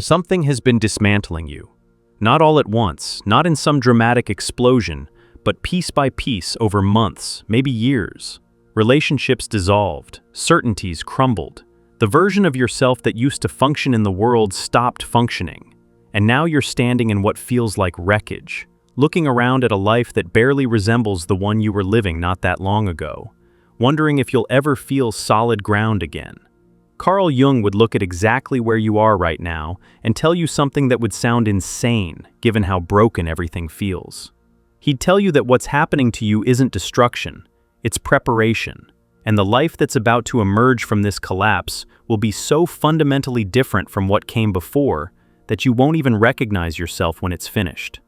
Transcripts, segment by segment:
Something has been dismantling you. Not all at once, not in some dramatic explosion, but piece by piece over months, maybe years. Relationships dissolved, certainties crumbled. The version of yourself that used to function in the world stopped functioning. And now you're standing in what feels like wreckage, looking around at a life that barely resembles the one you were living not that long ago, wondering if you'll ever feel solid ground again. Carl Jung would look at exactly where you are right now and tell you something that would sound insane, given how broken everything feels. He'd tell you that what's happening to you isn't destruction, it's preparation, and the life that's about to emerge from this collapse will be so fundamentally different from what came before that you won't even recognize yourself when it's finished.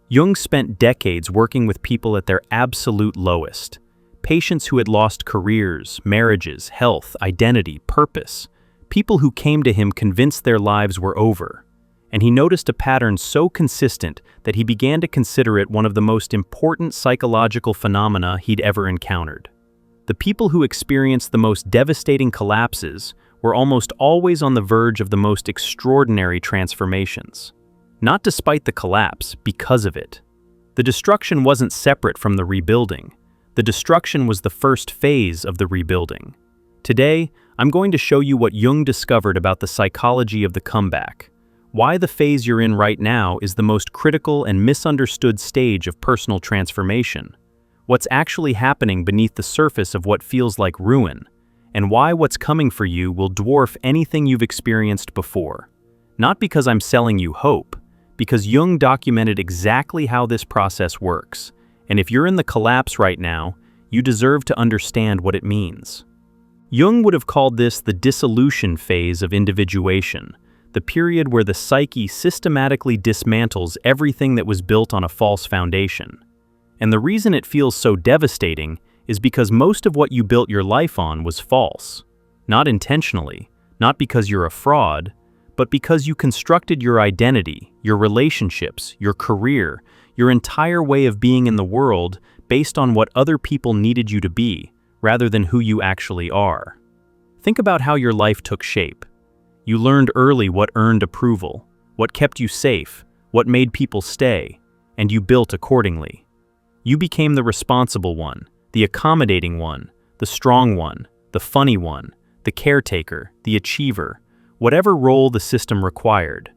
Jung spent decades working with people at their absolute lowest. Patients who had lost careers, marriages, health, identity, purpose. People who came to him convinced their lives were over. And he noticed a pattern so consistent that he began to consider it one of the most important psychological phenomena he'd ever encountered. The people who experienced the most devastating collapses were almost always on the verge of the most extraordinary transformations. Not despite the collapse, because of it. The destruction wasn't separate from the rebuilding. The destruction was the first phase of the rebuilding. Today, I'm going to show you what Jung discovered about the psychology of the comeback, why the phase you're in right now is the most critical and misunderstood stage of personal transformation, what's actually happening beneath the surface of what feels like ruin, and why what's coming for you will dwarf anything you've experienced before. Not because I'm selling you hope, because Jung documented exactly how this process works. And if you're in the collapse right now, you deserve to understand what it means. Jung would have called this the dissolution phase of individuation, the period where the psyche systematically dismantles everything that was built on a false foundation. And the reason it feels so devastating is because most of what you built your life on was false. Not intentionally, not because you're a fraud, but because you constructed your identity, your relationships, your career, your entire way of being in the world based on what other people needed you to be, rather than who you actually are. Think about how your life took shape. You learned early what earned approval, what kept you safe, what made people stay, and you built accordingly. You became the responsible one, the accommodating one, the strong one, the funny one, the caretaker, the achiever, whatever role the system required.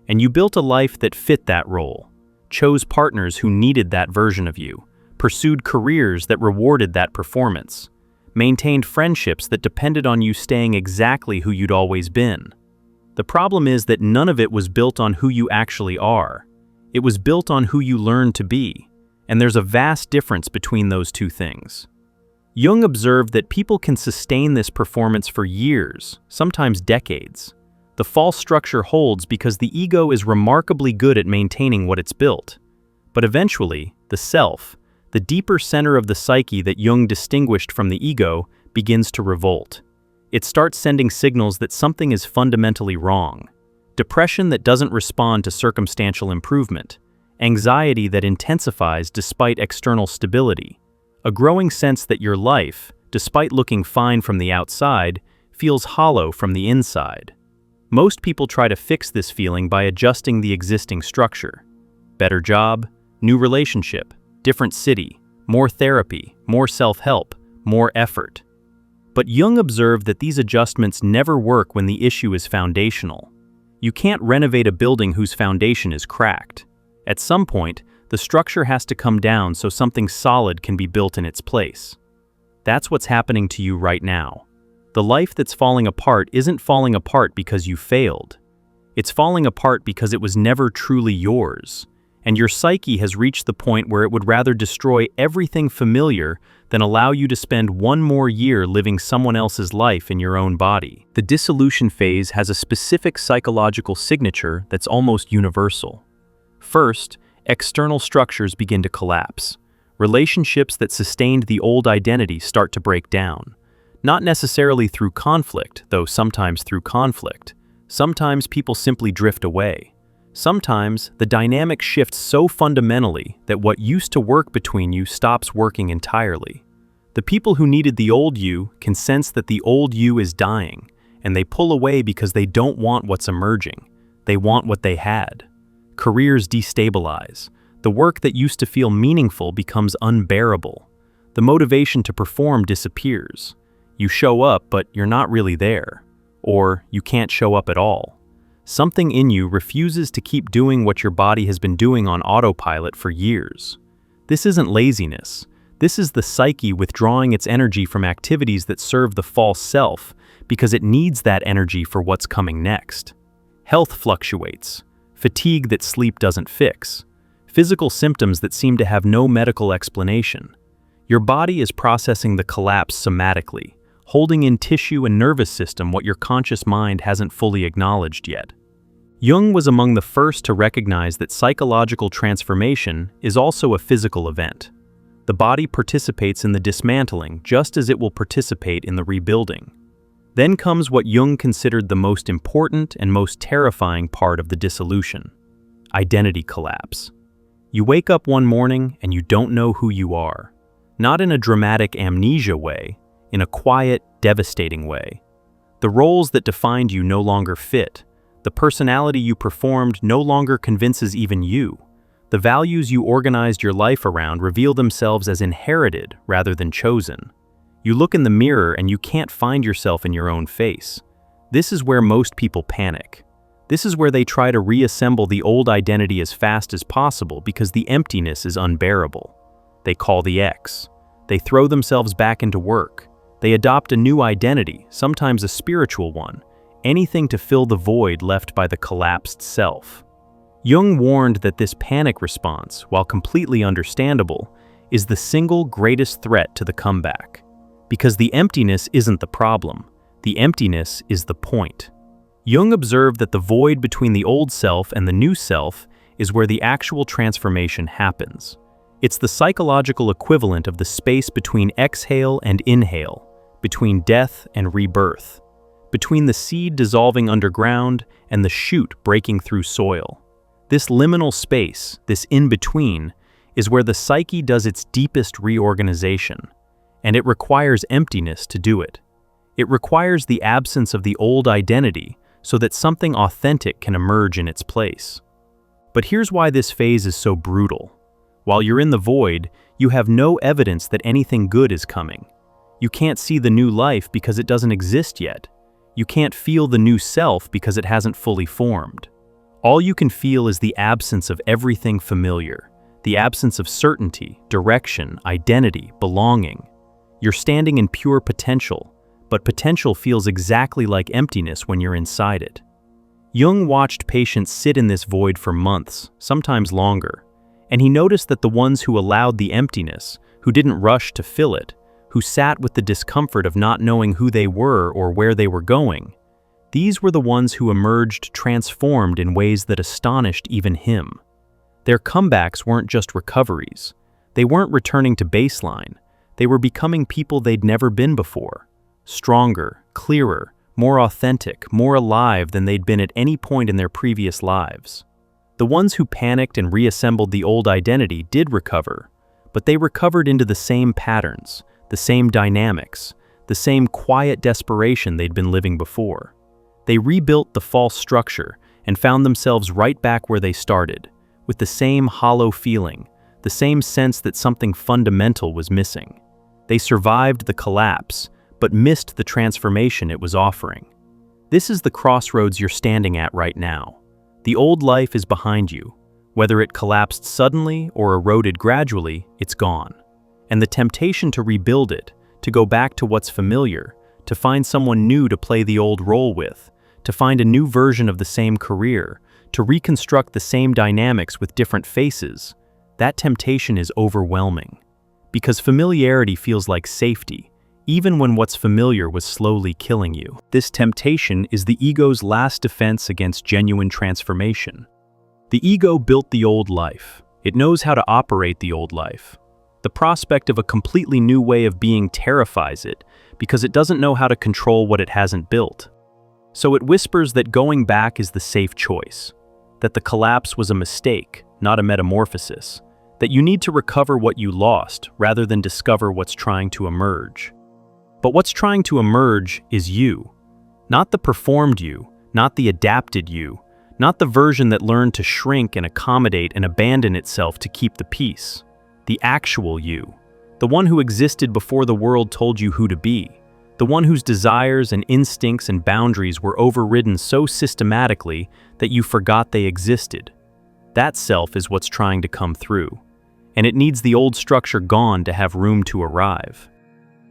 And you built a life that fit that role. Chose partners who needed that version of you, pursued careers that rewarded that performance, maintained friendships that depended on you staying exactly who you'd always been. The problem is that none of it was built on who you actually are. It was built on who you learned to be, and there's a vast difference between those two things. Jung observed that people can sustain this performance for years, sometimes decades. The false structure holds because the ego is remarkably good at maintaining what it's built. But eventually, the self, the deeper center of the psyche that Jung distinguished from the ego, begins to revolt. It starts sending signals that something is fundamentally wrong. Depression that doesn't respond to circumstantial improvement. Anxiety that intensifies despite external stability. A growing sense that your life, despite looking fine from the outside, feels hollow from the inside. Most people try to fix this feeling by adjusting the existing structure. Better job, new relationship, different city, more therapy, more self-help, more effort. But Jung observed that these adjustments never work when the issue is foundational. You can't renovate a building whose foundation is cracked. At some point, the structure has to come down so something solid can be built in its place. That's what's happening to you right now. The life that's falling apart isn't falling apart because you failed. It's falling apart because it was never truly yours, and your psyche has reached the point where it would rather destroy everything familiar than allow you to spend one more year living someone else's life in your own body. The dissolution phase has a specific psychological signature that's almost universal. First, external structures begin to collapse. Relationships that sustained the old identity start to break down. Not necessarily through conflict, though sometimes through conflict. Sometimes people simply drift away. Sometimes the dynamic shifts so fundamentally that what used to work between you stops working entirely. The people who needed the old you can sense that the old you is dying, and they pull away because they don't want what's emerging. they want what they had. Careers destabilize. The work that used to feel meaningful becomes unbearable. The motivation to perform disappears. You show up, but you're not really there. Or you can't show up at all. Something in you refuses to keep doing what your body has been doing on autopilot for years. This isn't laziness. This is the psyche withdrawing its energy from activities that serve the false self because it needs that energy for what's coming next. Health fluctuates. Fatigue that sleep doesn't fix. Physical symptoms that seem to have no medical explanation. Your body is processing the collapse somatically, holding in tissue and nervous system what your conscious mind hasn't fully acknowledged yet. Jung was among the first to recognize that psychological transformation is also a physical event. The body participates in the dismantling just as it will participate in the rebuilding. Then comes what Jung considered the most important and most terrifying part of the dissolution: identity collapse. You wake up one morning and you don't know who you are. Not in a dramatic amnesia way, in a quiet, devastating way. The roles that defined you no longer fit. The personality you performed no longer convinces even you. The values you organized your life around reveal themselves as inherited rather than chosen. You look in the mirror and you can't find yourself in your own face. This is where most people panic. This is where they try to reassemble the old identity as fast as possible because the emptiness is unbearable. They call the X. They throw themselves back into work. They adopt a new identity, sometimes a spiritual one, anything to fill the void left by the collapsed self. Jung warned that this panic response, while completely understandable, is the single greatest threat to the comeback. Because the emptiness isn't the problem. The emptiness is the point. Jung observed that the void between the old self and the new self is where the actual transformation happens. It's the psychological equivalent of the space between exhale and inhale, between death and rebirth, between the seed dissolving underground and the shoot breaking through soil. This liminal space, this in-between, is where the psyche does its deepest reorganization, and it requires emptiness to do it. It requires the absence of the old identity so that something authentic can emerge in its place. But here's why this phase is so brutal. While you're in the void, you have no evidence that anything good is coming. You can't see the new life because it doesn't exist yet. You can't feel the new self because it hasn't fully formed. All you can feel is the absence of everything familiar, the absence of certainty, direction, identity, belonging. You're standing in pure potential, but potential feels exactly like emptiness when you're inside it. Jung watched patients sit in this void for months, sometimes longer, and he noticed that the ones who allowed the emptiness, who didn't rush to fill it, who sat with the discomfort of not knowing who they were or where they were going, these were the ones who emerged transformed in ways that astonished even him. Their comebacks weren't just recoveries. They weren't returning to baseline. They were becoming people they'd never been before. Stronger, clearer, more authentic, more alive than they'd been at any point in their previous lives. The ones who panicked and reassembled the old identity did recover, but they recovered into the same patterns, the same dynamics, the same quiet desperation they'd been living before. They rebuilt the false structure and found themselves right back where they started, with the same hollow feeling, the same sense that something fundamental was missing. They survived the collapse, but missed the transformation it was offering. This is the crossroads you're standing at right now. The old life is behind you. Whether it collapsed suddenly or eroded gradually, it's gone. And the temptation to rebuild it, to go back to what's familiar, to find someone new to play the old role with, to find a new version of the same career, to reconstruct the same dynamics with different faces, that temptation is overwhelming. Because familiarity feels like safety, even when what's familiar was slowly killing you. This temptation is the ego's last defense against genuine transformation. The ego built the old life. It knows how to operate the old life. The prospect of a completely new way of being terrifies it because it doesn't know how to control what it hasn't built. So it whispers that going back is the safe choice, that the collapse was a mistake, not a metamorphosis, that you need to recover what you lost rather than discover what's trying to emerge. But what's trying to emerge is you, not the performed you, not the adapted you, Not the version that learned to shrink and accommodate and abandon itself to keep the peace. The actual you. The one who existed before the world told you who to be. The one whose desires and instincts and boundaries were overridden so systematically that you forgot they existed. That self is what's trying to come through. And it needs the old structure gone to have room to arrive.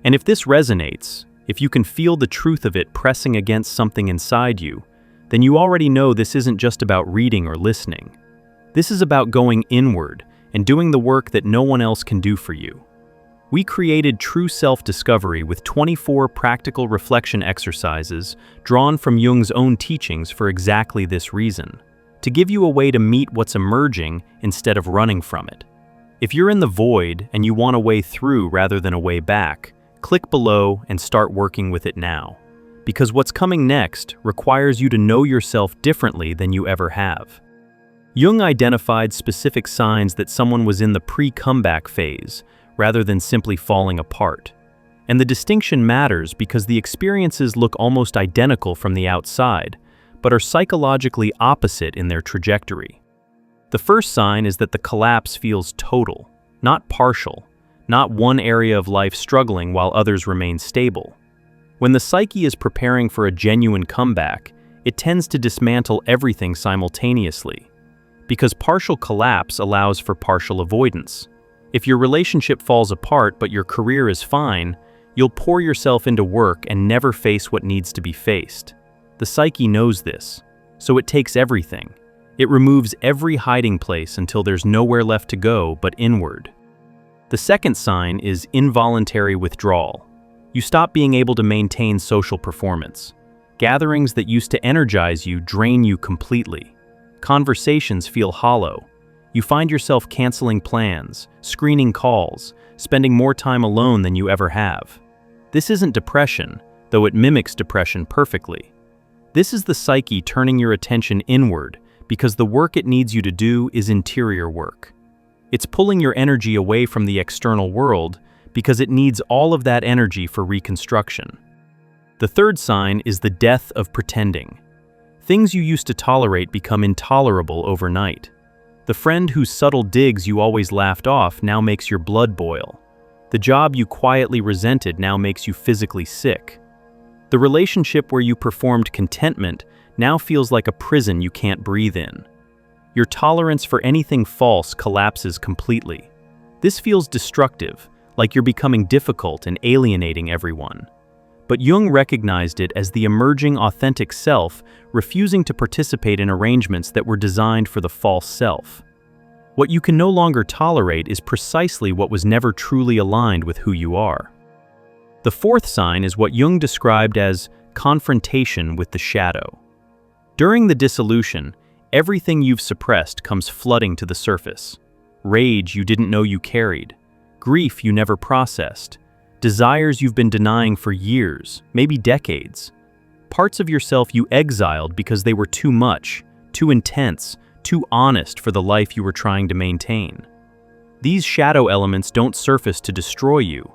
And if this resonates, if you can feel the truth of it pressing against something inside you, then you already know this isn't just about reading or listening. This is about going inward and doing the work that no one else can do for you. We created True Self-Discovery with 24 practical reflection exercises drawn from Jung's own teachings for exactly this reason, to give you a way to meet what's emerging instead of running from it. If you're in the void and you want a way through rather than a way back, click below and start working with it now. Because what's coming next requires you to know yourself differently than you ever have. Jung identified specific signs that someone was in the pre-comeback phase, rather than simply falling apart. And the distinction matters because the experiences look almost identical from the outside, but are psychologically opposite in their trajectory. The first sign is that the collapse feels total, not partial, not one area of life struggling while others remain stable. When the psyche is preparing for a genuine comeback, it tends to dismantle everything simultaneously, because partial collapse allows for partial avoidance. If your relationship falls apart but your career is fine, you'll pour yourself into work and never face what needs to be faced. The psyche knows this, so it takes everything. It removes every hiding place until there's nowhere left to go but inward. The second sign is involuntary withdrawal. You stop being able to maintain social performance. Gatherings that used to energize you drain you completely. Conversations feel hollow. You find yourself canceling plans, screening calls, spending more time alone than you ever have. This isn't depression, though it mimics depression perfectly. This is the psyche turning your attention inward because the work it needs you to do is interior work. It's pulling your energy away from the external world because it needs all of that energy for reconstruction. The third sign is the death of pretending. Things you used to tolerate become intolerable overnight. The friend whose subtle digs you always laughed off now makes your blood boil. The job you quietly resented now makes you physically sick. The relationship where you performed contentment now feels like a prison you can't breathe in. Your tolerance for anything false collapses completely. This feels destructive, like you're becoming difficult and alienating everyone. But Jung recognized it as the emerging authentic self refusing to participate in arrangements that were designed for the false self. What you can no longer tolerate is precisely what was never truly aligned with who you are. The fourth sign is what Jung described as confrontation with the shadow. During the dissolution, everything you've suppressed comes flooding to the surface. Rage you didn't know you carried, grief you never processed, desires you've been denying for years, maybe decades. Parts of yourself you exiled because they were too much, too intense, too honest for the life you were trying to maintain. These shadow elements don't surface to destroy you.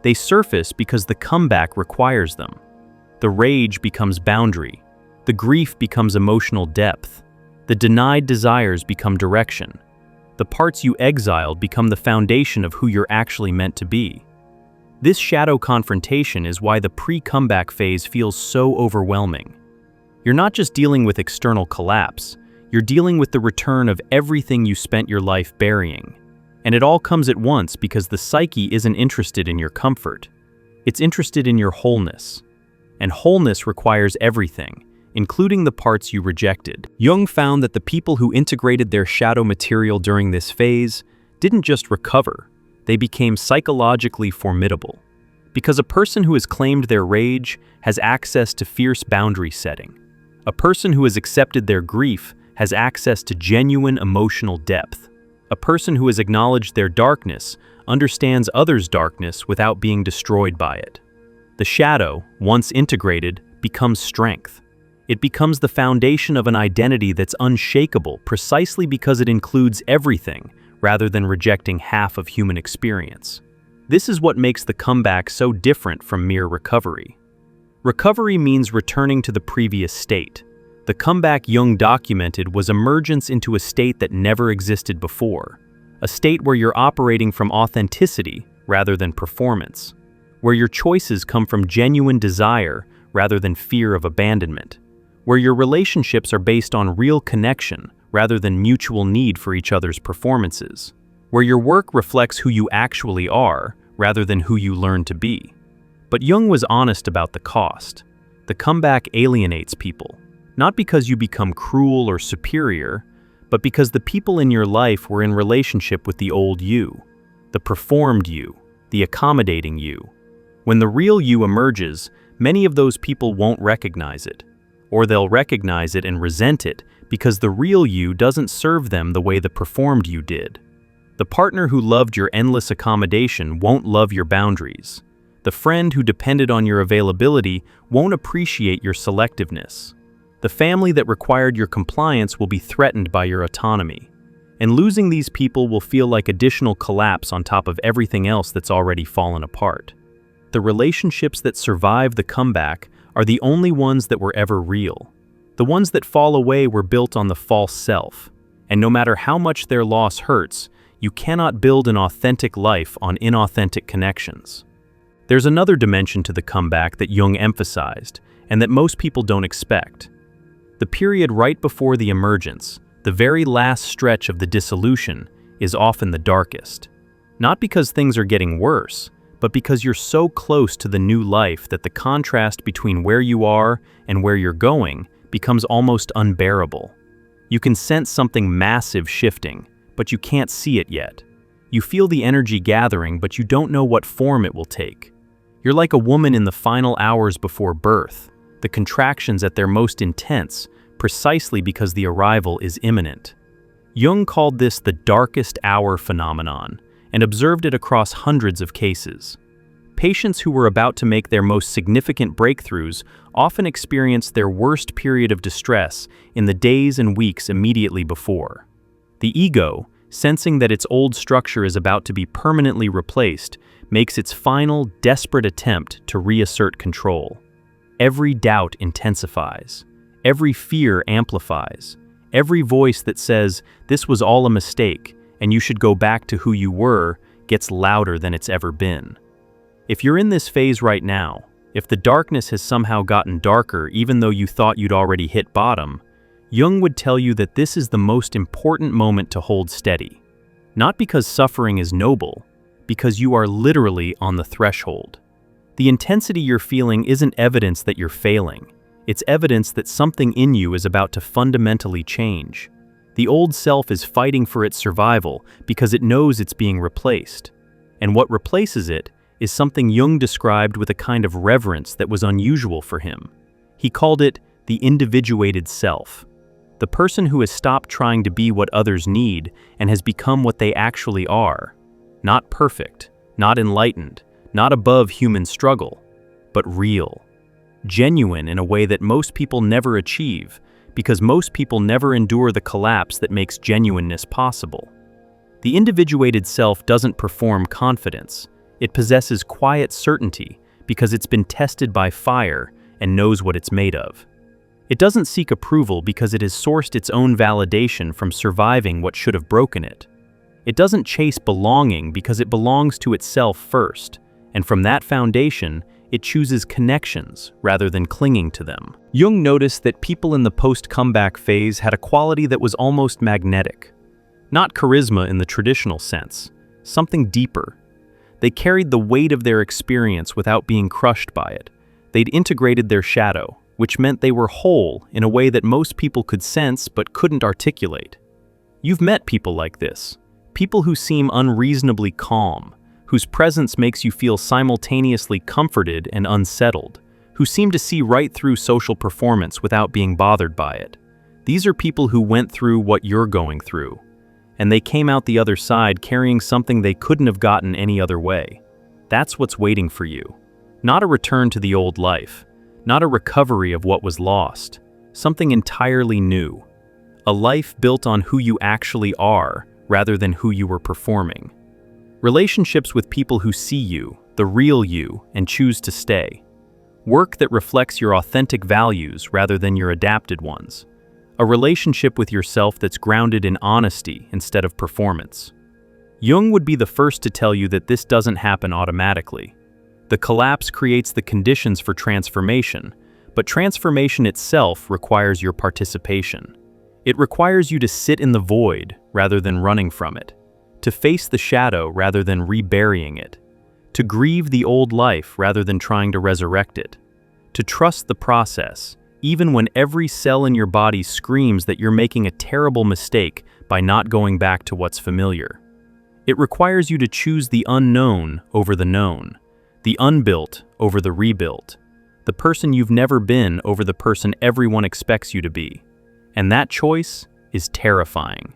They surface because the comeback requires them. The rage becomes boundary. The grief becomes emotional depth. The denied desires become direction. The parts you exiled become the foundation of who you're actually meant to be. This shadow confrontation is why the pre-comeback phase feels so overwhelming. You're not just dealing with external collapse, you're dealing with the return of everything you spent your life burying. And it all comes at once because the psyche isn't interested in your comfort. It's interested in your wholeness. And wholeness requires everything, including the parts you rejected. Jung found that the people who integrated their shadow material during this phase didn't just recover, they became psychologically formidable. Because a person who has claimed their rage has access to fierce boundary setting. A person who has accepted their grief has access to genuine emotional depth. A person who has acknowledged their darkness understands others' darkness without being destroyed by it. The shadow, once integrated, becomes strength. It becomes the foundation of an identity that's unshakable precisely because it includes everything, rather than rejecting half of human experience. This is what makes the comeback so different from mere recovery. Recovery means returning to the previous state. The comeback Jung documented was emergence into a state that never existed before, a state where you're operating from authenticity rather than performance, where your choices come from genuine desire rather than fear of abandonment, where your relationships are based on real connection rather than mutual need for each other's performances, where your work reflects who you actually are rather than who you learn to be. But Jung was honest about the cost. The comeback alienates people, not because you become cruel or superior, but because the people in your life were in relationship with the old you, the performed you, the accommodating you. When the real you emerges, many of those people won't recognize it, or they'll recognize it and resent it because the real you doesn't serve them the way the performed you did. The partner who loved your endless accommodation won't love your boundaries. The friend who depended on your availability won't appreciate your selectiveness. The family that required your compliance will be threatened by your autonomy. And losing these people will feel like additional collapse on top of everything else that's already fallen apart. The relationships that survive the comeback are the only ones that were ever real. The ones that fall away were built on the false self. And no matter how much their loss hurts, you cannot build an authentic life on inauthentic connections. There's another dimension to the comeback that Jung emphasized, and that most people don't expect. The period right before the emergence, the very last stretch of the dissolution, is often the darkest. Not because things are getting worse, but because you're so close to the new life that the contrast between where you are and where you're going becomes almost unbearable. You can sense something massive shifting, but you can't see it yet. You feel the energy gathering, but you don't know what form it will take. You're like a woman in the final hours before birth, the contractions at their most intense, precisely because the arrival is imminent. Jung called this the darkest hour phenomenon and observed it across hundreds of cases. Patients who were about to make their most significant breakthroughs often experienced their worst period of distress in the days and weeks immediately before. The ego, sensing that its old structure is about to be permanently replaced, makes its final, desperate attempt to reassert control. Every doubt intensifies. Every fear amplifies. Every voice that says, "This was all a mistake, and you should go back to who you were," gets louder than it's ever been. If you're in this phase right now, if the darkness has somehow gotten darker even though you thought you'd already hit bottom, Jung would tell you that this is the most important moment to hold steady. Not because suffering is noble, because you are literally on the threshold. The intensity you're feeling isn't evidence that you're failing. It's evidence that something in you is about to fundamentally change. The old self is fighting for its survival because it knows it's being replaced. And what replaces it is something Jung described with a kind of reverence that was unusual for him. He called it the individuated self. The person who has stopped trying to be what others need and has become what they actually are. Not perfect, not enlightened, not above human struggle, but real. Genuine in a way that most people never achieve, because most people never endure the collapse that makes genuineness possible. The individuated self doesn't perform confidence. It possesses quiet certainty because it's been tested by fire and knows what it's made of. It doesn't seek approval because it has sourced its own validation from surviving what should have broken it. It doesn't chase belonging because it belongs to itself first, and from that foundation, it chooses connections rather than clinging to them. Jung noticed that people in the post-comeback phase had a quality that was almost magnetic. Not charisma in the traditional sense, something deeper. They carried the weight of their experience without being crushed by it. They'd integrated their shadow, which meant they were whole in a way that most people could sense but couldn't articulate. You've met people like this, people who seem unreasonably calm, whose presence makes you feel simultaneously comforted and unsettled, who seem to see right through social performance without being bothered by it. These are people who went through what you're going through, and they came out the other side carrying something they couldn't have gotten any other way. That's what's waiting for you. Not a return to the old life, not a recovery of what was lost, something entirely new. A life built on who you actually are rather than who you were performing. Relationships with people who see you, the real you, and choose to stay. Work that reflects your authentic values rather than your adapted ones. A relationship with yourself that's grounded in honesty instead of performance. Jung would be the first to tell you that this doesn't happen automatically. The collapse creates the conditions for transformation, but transformation itself requires your participation. It requires you to sit in the void rather than running from it, to face the shadow rather than reburying it, to grieve the old life rather than trying to resurrect it, to trust the process, even when every cell in your body screams that you're making a terrible mistake by not going back to what's familiar. It requires you to choose the unknown over the known, the unbuilt over the rebuilt, the person you've never been over the person everyone expects you to be. And that choice is terrifying.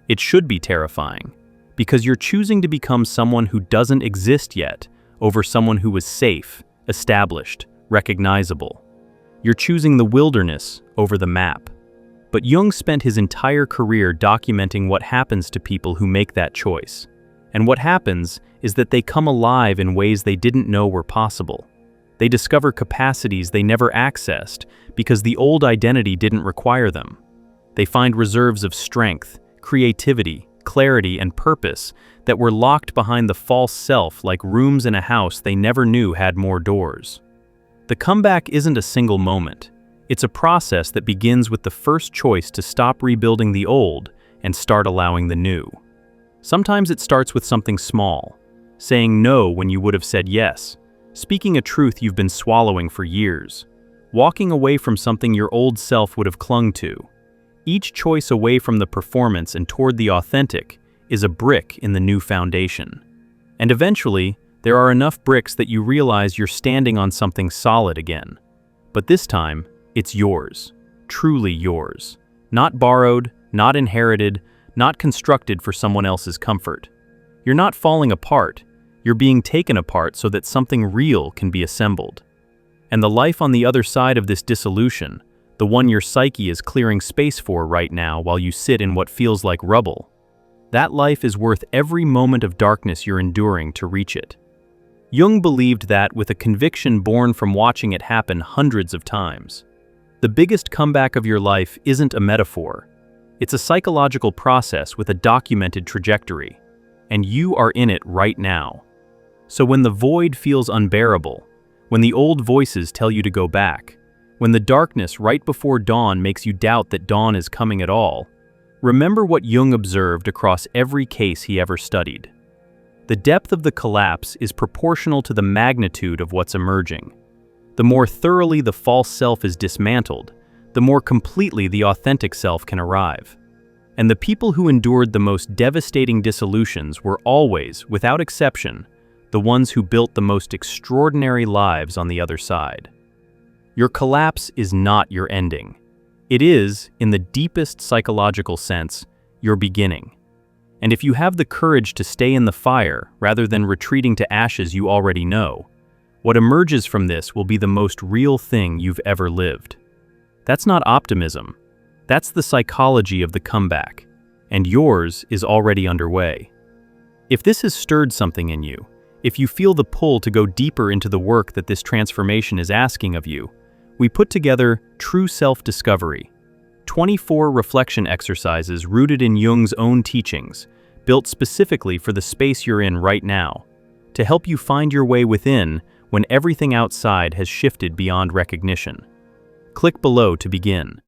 It should be terrifying, because you're choosing to become someone who doesn't exist yet over someone who is safe, established, recognizable. You're choosing the wilderness over the map. But Jung spent his entire career documenting what happens to people who make that choice. And what happens is that they come alive in ways they didn't know were possible. They discover capacities they never accessed because the old identity didn't require them. They find reserves of strength, creativity, clarity, and purpose that were locked behind the false self like rooms in a house they never knew had more doors. The comeback isn't a single moment. It's a process that begins with the first choice to stop rebuilding the old and start allowing the new. Sometimes it starts with something small, saying no when you would have said yes, speaking a truth you've been swallowing for years, walking away from something your old self would have clung to. Each choice away from the performance and toward the authentic is a brick in the new foundation. And eventually, there are enough bricks that you realize you're standing on something solid again. But this time, it's yours, truly yours. Not borrowed, not inherited, not constructed for someone else's comfort. You're not falling apart, you're being taken apart so that something real can be assembled. And the life on the other side of this dissolution, the one your psyche is clearing space for right now while you sit in what feels like rubble, that life is worth every moment of darkness you're enduring to reach it. Jung believed that with a conviction born from watching it happen hundreds of times. The biggest comeback of your life isn't a metaphor. It's a psychological process with a documented trajectory, and you are in it right now. So when the void feels unbearable, when the old voices tell you to go back, when the darkness right before dawn makes you doubt that dawn is coming at all, remember what Jung observed across every case he ever studied. The depth of the collapse is proportional to the magnitude of what's emerging. The more thoroughly the false self is dismantled, the more completely the authentic self can arrive. And the people who endured the most devastating dissolutions were always, without exception, the ones who built the most extraordinary lives on the other side. Your collapse is not your ending. It is, in the deepest psychological sense, your beginning. And if you have the courage to stay in the fire rather than retreating to ashes you already know, what emerges from this will be the most real thing you've ever lived. That's not optimism. That's the psychology of the comeback, and yours is already underway. If this has stirred something in you, if you feel the pull to go deeper into the work that this transformation is asking of you, we put together True Self-Discovery, 24 reflection exercises rooted in Jung's own teachings, built specifically for the space you're in right now, to help you find your way within when everything outside has shifted beyond recognition. Click below to begin.